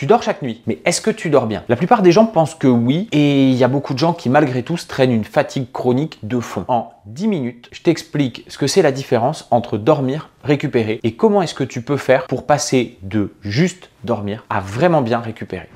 Tu dors chaque nuit, mais est-ce que tu dors bien? La plupart des gens pensent que oui, et il y a beaucoup de gens qui malgré tout traînent une fatigue chronique de fond. En 10 minutes, je t'explique ce que c'est la différence entre dormir, récupérer et comment est-ce que tu peux faire pour passer de juste dormir à vraiment bien récupérer.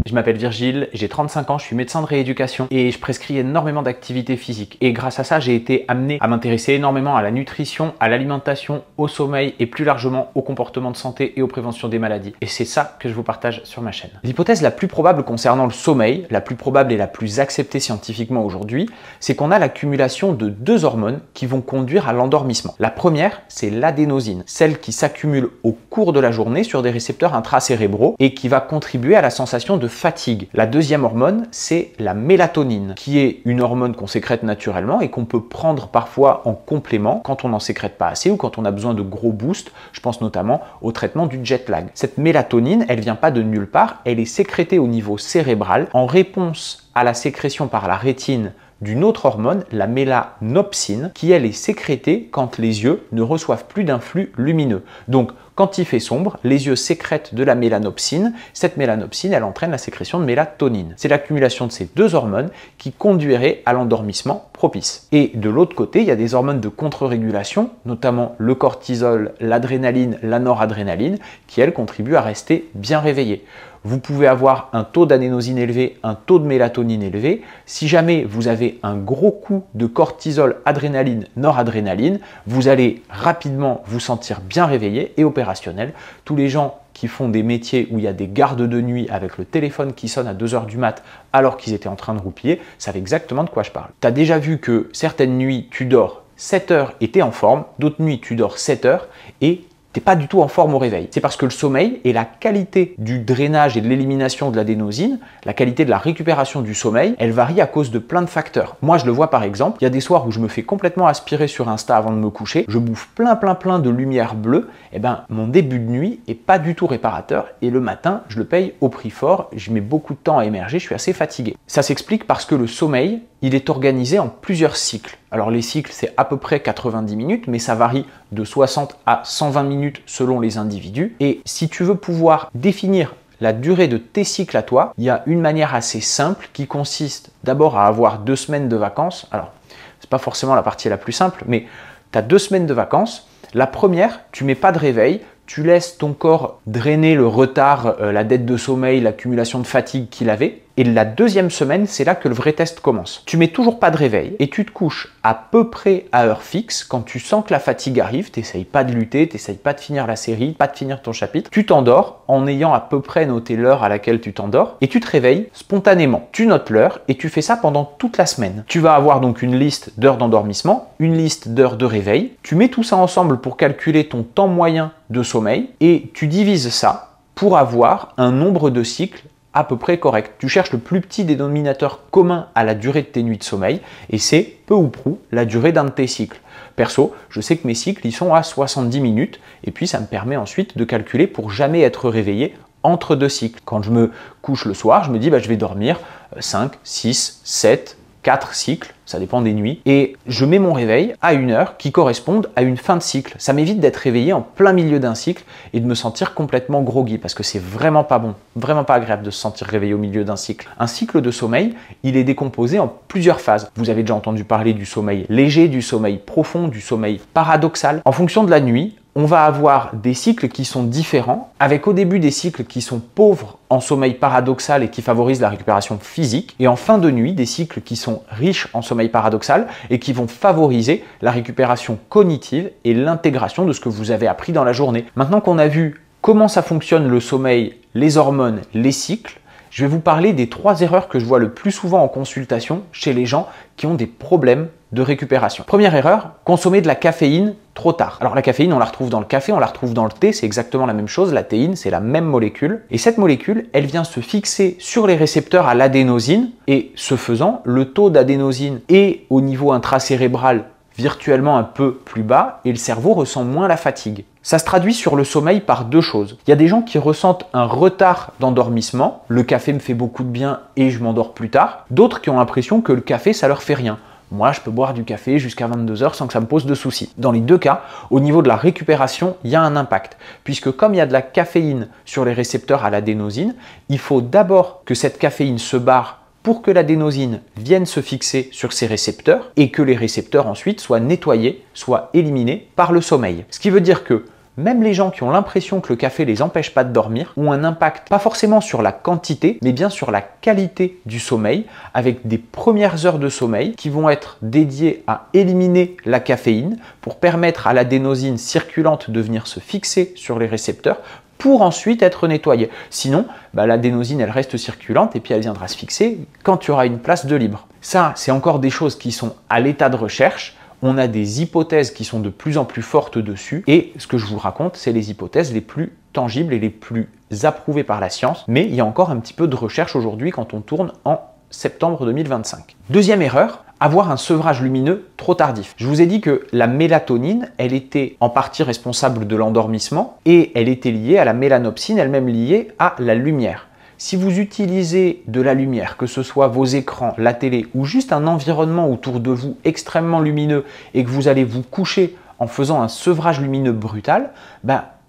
Je m'appelle Virgile, j'ai 35 ans, je suis médecin de rééducation et je prescris énormément d'activités physiques. Et grâce à ça, j'ai été amené à m'intéresser énormément à la nutrition, à l'alimentation, au sommeil et plus largement au comportement de santé et aux préventions des maladies. Et c'est ça que je vous partage sur ma chaîne. L'hypothèse la plus probable concernant le sommeil, la plus probable et la plus acceptée scientifiquement aujourd'hui, c'est qu'on a l'accumulation de deux hormones qui vont conduire à l'endormissement. La première, c'est l'adénosine, celle qui s'accumule au cours de la journée sur des récepteurs intracérébraux et qui va contribuer à la sensation de fatigue. La deuxième hormone, c'est la mélatonine, qui est une hormone qu'on sécrète naturellement et qu'on peut prendre parfois en complément quand on n'en sécrète pas assez ou quand on a besoin de gros boosts. Je pense notamment au traitement du jet lag. Cette mélatonine, elle vient pas de nulle part, elle est sécrétée au niveau cérébral en réponse à la sécrétion par la rétine d'une autre hormone, la mélanopsine, qui elle est sécrétée quand les yeux ne reçoivent plus d'un flux lumineux. Donc quand il fait sombre, les yeux sécrètent de la mélanopsine. Cette mélanopsine, elle entraîne la sécrétion de mélatonine. C'est l'accumulation de ces deux hormones qui conduirait à l'endormissement propice. Et de l'autre côté, il y a des hormones de contre-régulation, notamment le cortisol, l'adrénaline, la noradrénaline, qui elles contribuent à rester bien réveillé. Vous pouvez avoir un taux d'adénosine élevé, un taux de mélatonine élevé. Si jamais vous avez un gros coup de cortisol, adrénaline, noradrénaline, vous allez rapidement vous sentir bien réveillé et opérationnel. Tous les gens qui font des métiers où il y a des gardes de nuit avec le téléphone qui sonne à 2 h du mat alors qu'ils étaient en train de roupiller, savent exactement de quoi je parle. Tu as déjà vu que certaines nuits, tu dors 7 heures et tu es en forme, d'autres nuits, tu dors 7 heures et t'es pas du tout en forme au réveil. C'est parce que le sommeil et la qualité du drainage et de l'élimination de l'adénosine, la qualité de la récupération du sommeil, elle varie à cause de plein de facteurs. Moi, je le vois par exemple, il y a des soirs où je me fais complètement aspirer sur Insta avant de me coucher, je bouffe plein de lumière bleue, et ben mon début de nuit est pas du tout réparateur et le matin, je le paye au prix fort, je mets beaucoup de temps à émerger, je suis assez fatigué. Ça s'explique parce que le sommeil, il est organisé en plusieurs cycles. Alors les cycles, c'est à peu près 90 minutes, mais ça varie de 60 à 120 minutes selon les individus. Et si tu veux pouvoir définir la durée de tes cycles à toi, il y a une manière assez simple qui consiste d'abord à avoir 2 semaines de vacances. Alors, c'est pas forcément la partie la plus simple, mais tu as 2 semaines de vacances. La première, tu mets pas de réveil, tu laisses ton corps drainer le retard, la dette de sommeil, l'accumulation de fatigue qu'il avait. Et la deuxième semaine, c'est là que le vrai test commence. Tu mets toujours pas de réveil et tu te couches à peu près à heure fixe. Quand tu sens que la fatigue arrive, tu n'essayes pas de lutter, tu n'essayes pas de finir la série, pas de finir ton chapitre. Tu t'endors en ayant à peu près noté l'heure à laquelle tu t'endors et tu te réveilles spontanément. Tu notes l'heure et tu fais ça pendant toute la semaine. Tu vas avoir donc une liste d'heures d'endormissement, une liste d'heures de réveil. Tu mets tout ça ensemble pour calculer ton temps moyen de sommeil et tu divises ça pour avoir un nombre de cycles à peu près correct. Tu cherches le plus petit dénominateur commun à la durée de tes nuits de sommeil et c'est peu ou prou la durée d'un de tes cycles. Perso, je sais que mes cycles ils sont à 70 minutes et puis ça me permet ensuite de calculer pour jamais être réveillé entre 2 cycles. Quand je me couche le soir, je me dis je vais dormir 5, 6, 7, 4 cycles, ça dépend des nuits, et je mets mon réveil à 1 heure qui corresponde à une fin de cycle. Ça m'évite d'être réveillé en plein milieu d'un cycle et de me sentir complètement groggy parce que c'est vraiment pas bon, vraiment pas agréable de se sentir réveillé au milieu d'un cycle. Un cycle de sommeil, il est décomposé en plusieurs phases. Vous avez déjà entendu parler du sommeil léger, du sommeil profond, du sommeil paradoxal. En fonction de la nuit, on va avoir des cycles qui sont différents, avec au début des cycles qui sont pauvres en sommeil paradoxal et qui favorisent la récupération physique, et en fin de nuit, des cycles qui sont riches en sommeil paradoxal et qui vont favoriser la récupération cognitive et l'intégration de ce que vous avez appris dans la journée. Maintenant qu'on a vu comment ça fonctionne le sommeil, les hormones, les cycles, je vais vous parler des 3 erreurs que je vois le plus souvent en consultation chez les gens qui ont des problèmes de récupération. Première erreur, consommer de la caféine trop tard. Alors la caféine, on la retrouve dans le café, on la retrouve dans le thé, c'est exactement la même chose. La théine, c'est la même molécule. Et cette molécule, elle vient se fixer sur les récepteurs à l'adénosine. Et ce faisant, le taux d'adénosine est au niveau intracérébral virtuellement un peu plus bas et le cerveau ressent moins la fatigue. Ça se traduit sur le sommeil par 2 choses. Il y a des gens qui ressentent un retard d'endormissement. Le café me fait beaucoup de bien et je m'endors plus tard. D'autres qui ont l'impression que le café, ça leur fait rien. Moi, je peux boire du café jusqu'à 22 heures sans que ça me pose de soucis. Dans les deux cas, au niveau de la récupération, il y a un impact. Puisque comme il y a de la caféine sur les récepteurs à l'adénosine, il faut d'abord que cette caféine se barre pour que l'adénosine vienne se fixer sur ces récepteurs et que les récepteurs ensuite soient nettoyés, soient éliminés par le sommeil. Ce qui veut dire que même les gens qui ont l'impression que le café les empêche pas de dormir ont un impact pas forcément sur la quantité, mais bien sur la qualité du sommeil, avec des premières heures de sommeil qui vont être dédiées à éliminer la caféine pour permettre à l'adénosine circulante de venir se fixer sur les récepteurs pour ensuite être nettoyée. Sinon, l'adénosine, elle reste circulante et puis elle viendra se fixer quand tu auras une place de libre. Ça, c'est encore des choses qui sont à l'état de recherche. On a des hypothèses qui sont de plus en plus fortes dessus et ce que je vous raconte, c'est les hypothèses les plus tangibles et les plus approuvées par la science. Mais il y a encore un petit peu de recherche aujourd'hui quand on tourne en septembre 2025. Deuxième erreur, avoir un sevrage lumineux trop tardif. Je vous ai dit que la mélatonine, elle était en partie responsable de l'endormissement et elle était liée à la mélanopsine, elle-même liée à la lumière. Si vous utilisez de la lumière, que ce soit vos écrans, la télé ou juste un environnement autour de vous extrêmement lumineux et que vous allez vous coucher en faisant un sevrage lumineux brutal,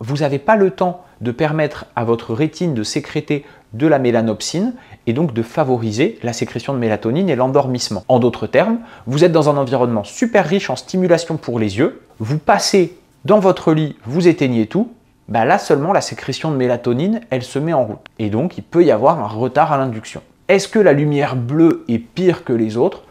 vous n'avez pas le temps de permettre à votre rétine de sécréter de la mélanopsine et donc de favoriser la sécrétion de mélatonine et l'endormissement. En d'autres termes, vous êtes dans un environnement super riche en stimulation pour les yeux, vous passez dans votre lit, vous éteignez tout, là seulement la sécrétion de mélatonine, elle se met en route. Et donc, il peut y avoir un retard à l'induction. Est-ce que la lumière bleue est pire que les autres?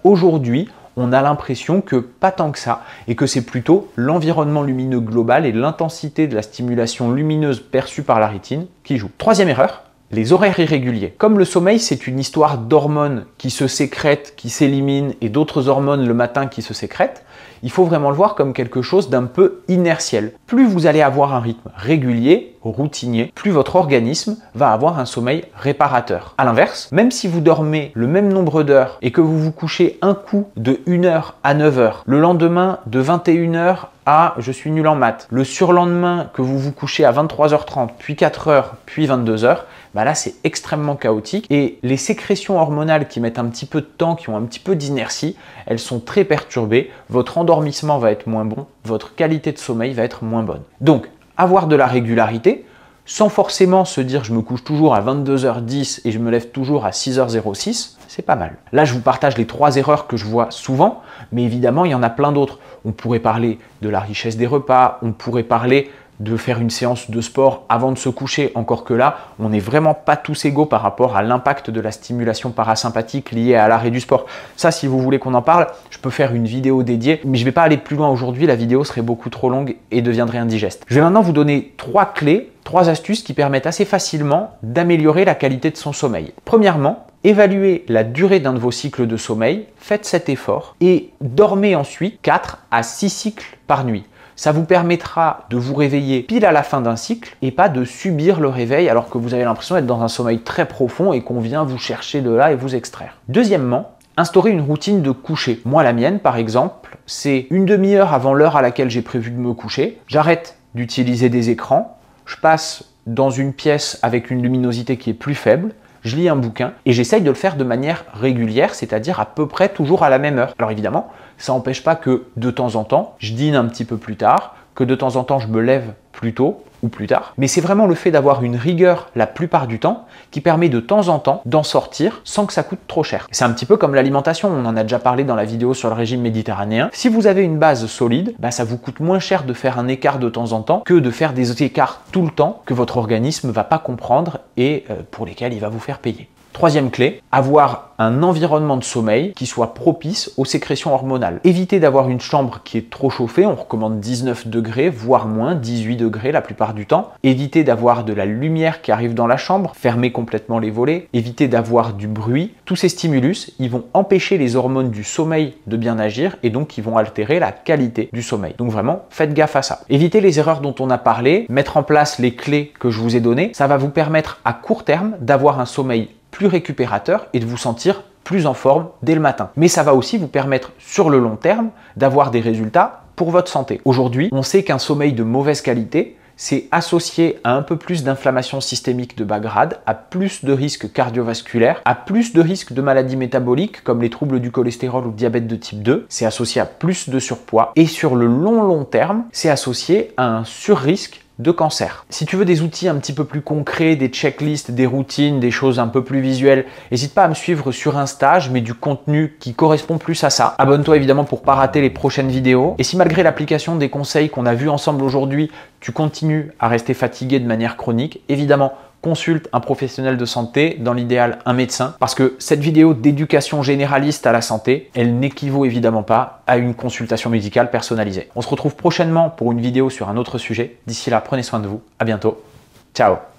Aujourd'hui, on a l'impression que pas tant que ça, et que c'est plutôt l'environnement lumineux global et l'intensité de la stimulation lumineuse perçue par la rétine qui joue. Troisième erreur, les horaires irréguliers. Comme le sommeil, c'est une histoire d'hormones qui se sécrètent, qui s'éliminent, et d'autres hormones le matin qui se sécrètent, il faut vraiment le voir comme quelque chose d'un peu inertiel. Plus vous allez avoir un rythme régulier, routinier, plus votre organisme va avoir un sommeil réparateur. A l'inverse, même si vous dormez le même nombre d'heures et que vous vous couchez un coup de 1h à 9h, le lendemain de 21h à je suis nul en maths, le surlendemain que vous vous couchez à 23h30, puis 4h, puis 22h, là c'est extrêmement chaotique et les sécrétions hormonales qui mettent un petit peu de temps, qui ont un petit peu d'inertie, elles sont très perturbées, votre endormissement va être moins bon, votre qualité de sommeil va être moins bonne. Donc, avoir de la régularité, sans forcément se dire je me couche toujours à 22h10 et je me lève toujours à 6h06, c'est pas mal. Là, je vous partage les 3 erreurs que je vois souvent, mais évidemment, il y en a plein d'autres. On pourrait parler de la richesse des repas, on pourrait parler de faire une séance de sport avant de se coucher, encore que là, on n'est vraiment pas tous égaux par rapport à l'impact de la stimulation parasympathique liée à l'arrêt du sport. Ça, si vous voulez qu'on en parle, je peux faire une vidéo dédiée, mais je ne vais pas aller plus loin aujourd'hui, la vidéo serait beaucoup trop longue et deviendrait indigeste. Je vais maintenant vous donner 3 clés, 3 astuces qui permettent assez facilement d'améliorer la qualité de son sommeil. Premièrement, évaluez la durée d'un de vos cycles de sommeil, faites cet effort et dormez ensuite 4 à 6 cycles par nuit. Ça vous permettra de vous réveiller pile à la fin d'un cycle et pas de subir le réveil alors que vous avez l'impression d'être dans un sommeil très profond et qu'on vient vous chercher de là et vous extraire. Deuxièmement, instaurez une routine de coucher. Moi, la mienne, par exemple, c'est une demi-heure avant l'heure à laquelle j'ai prévu de me coucher. J'arrête d'utiliser des écrans, je passe dans une pièce avec une luminosité qui est plus faible, je lis un bouquin et j'essaye de le faire de manière régulière, c'est-à-dire à peu près toujours à la même heure. Alors évidemment, ça n'empêche pas que de temps en temps, je dîne un petit peu plus tard, que de temps en temps, je me lève plus tôt ou plus tard. Mais c'est vraiment le fait d'avoir une rigueur la plupart du temps qui permet de temps en temps d'en sortir sans que ça coûte trop cher. C'est un petit peu comme l'alimentation, on en a déjà parlé dans la vidéo sur le régime méditerranéen. Si vous avez une base solide, ça vous coûte moins cher de faire un écart de temps en temps que de faire des écarts tout le temps que votre organisme ne va pas comprendre et pour lesquels il va vous faire payer. Troisième clé, avoir un environnement de sommeil qui soit propice aux sécrétions hormonales. Évitez d'avoir une chambre qui est trop chauffée, on recommande 19 degrés, voire moins, 18 degrés la plupart du temps. Évitez d'avoir de la lumière qui arrive dans la chambre, fermez complètement les volets. Évitez d'avoir du bruit. Tous ces stimulus, ils vont empêcher les hormones du sommeil de bien agir et donc ils vont altérer la qualité du sommeil. Donc vraiment, faites gaffe à ça. Évitez les erreurs dont on a parlé, mettre en place les clés que je vous ai données, ça va vous permettre à court terme d'avoir un sommeil plus récupérateur et de vous sentir plus en forme dès le matin. Mais ça va aussi vous permettre sur le long terme d'avoir des résultats pour votre santé. Aujourd'hui, on sait qu'un sommeil de mauvaise qualité, c'est associé à un peu plus d'inflammation systémique de bas grade, à plus de risques cardiovasculaires, à plus de risques de maladies métaboliques comme les troubles du cholestérol ou le diabète de type 2, c'est associé à plus de surpoids et sur le long terme, c'est associé à un surrisque de cancer. Si tu veux des outils un petit peu plus concrets, des checklists, des routines, des choses un peu plus visuelles, n'hésite pas à me suivre sur Insta, je mets du contenu qui correspond plus à ça. Abonne-toi évidemment pour pas rater les prochaines vidéos. Et si malgré l'application des conseils qu'on a vus ensemble aujourd'hui, tu continues à rester fatigué de manière chronique, évidemment, consulte un professionnel de santé, dans l'idéal un médecin, parce que cette vidéo d'éducation généraliste à la santé, elle n'équivaut évidemment pas à une consultation médicale personnalisée. On se retrouve prochainement pour une vidéo sur un autre sujet. D'ici là, prenez soin de vous. À bientôt. Ciao.